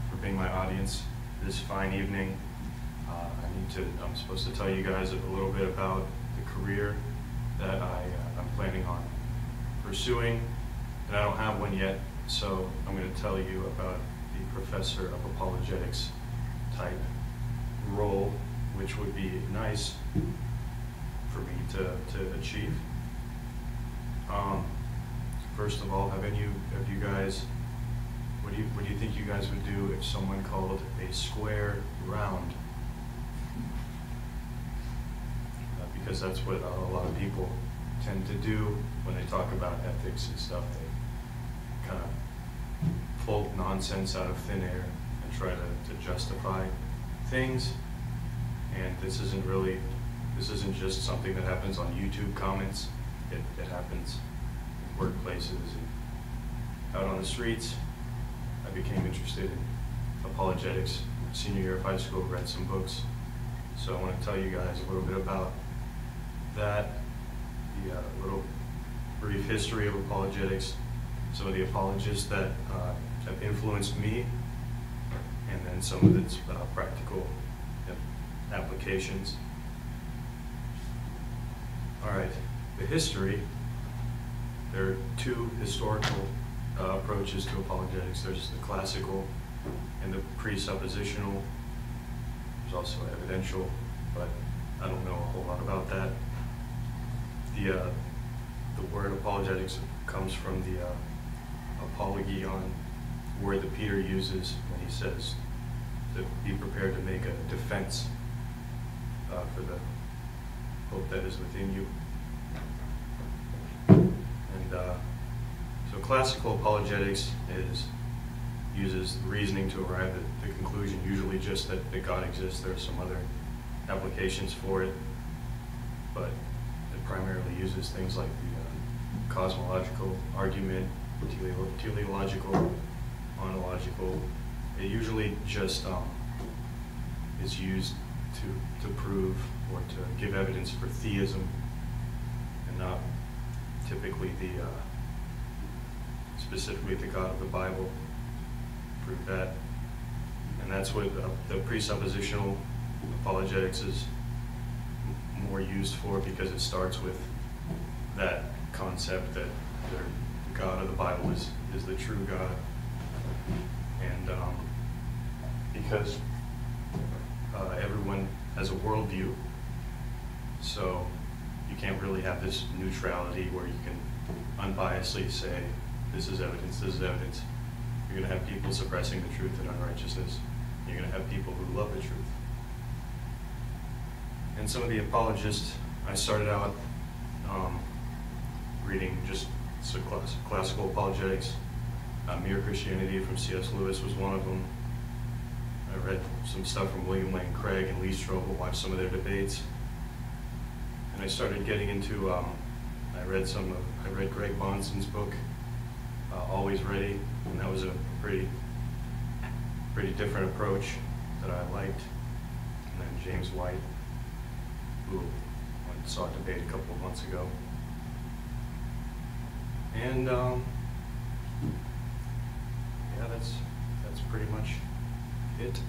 for being my audience this fine evening. I'm supposed to tell you guys a little bit about the career that I'm planning on pursuing, and I don't have one yet, so I'm going to tell you about the professor of apologetics type role, which would be nice for me to achieve. First of all, have you guys, what do you think you guys would do if someone called a square round? Because that's what a lot of people tend to do when they talk about ethics and stuff. They kind of pull nonsense out of thin air and try to justify things. And this isn't just something that happens on YouTube comments. It happens in workplaces and out on the streets. I became interested in apologetics senior year of high school, read some books. So I want to tell you guys a little bit about that, the little brief history of apologetics, some of the apologists that have influenced me, and then some of its practical applications. All right, the history. There are two historical approaches to apologetics. There's the classical and the presuppositional. There's also evidential, but I don't know a whole lot about that. The word apologetics comes from the apologion word that Peter uses when he says to be prepared to make a defense for the hope that is within you. And so classical apologetics uses reasoning to arrive at the conclusion, usually just that God exists. There are some other applications for it, but it primarily uses things like the cosmological argument, teleological, ontological. It usually just is used to prove or to give evidence for theism, and not typically specifically the God of the Bible. Prove that. And that's what the presuppositional apologetics is more used for, because it starts with that concept that the God of the Bible is the true God. And because everyone has a worldview, so you can't really have this neutrality where you can unbiasedly say, this is evidence, this is evidence. You're going to have people suppressing the truth and unrighteousness. You're going to have people who love the truth. And some of the apologists, I started out reading just classical apologetics. Mere Christianity from C.S. Lewis was one of them. I read some stuff from William Lane Craig and Lee Strobel, watched some of their debates. And I started getting into, I read Greg Bahnsen's book, Always Ready, and that was a pretty different approach that I liked. And then James White, who I saw a debate a couple of months ago. And yeah, that's pretty much it.